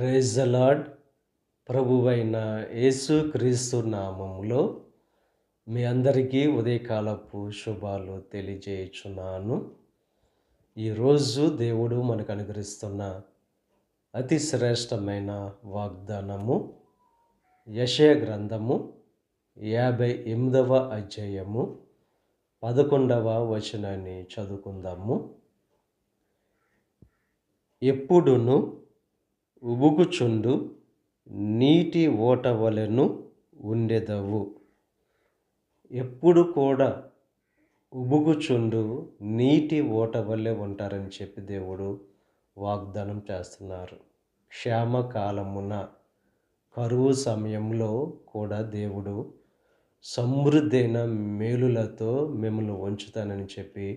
Praise the lord. ప్రభువైన యేసుక్రీస్తు నామములో మీ అందరికీ ఉదయకాలపు శుభాలు తెలియజేయుచున్నాను. ఈరోజు దేవుడు మనకు అనుగ్రహిస్తున్న అతి శ్రేష్టమైన వాగ్దానము యెషయా గ్రంథము 58వ అధ్యాయము 11వ వచనాన్ని చదువుకుందాము. ఎప్పుడును ఉబుకుచుండు నీటి ఓట వలెను ఉండెదవు. ఎప్పుడు కూడా ఉబుకుచుండు నీటి ఓట వలె ఉంటారని చెప్పి దేవుడు వాగ్దానం చేస్తున్నారు. క్షామకాలమున కరువు సమయంలో కూడా దేవుడు సమృద్ధైన మేలులతో మిమ్మల్ని ఉంచుతానని చెప్పి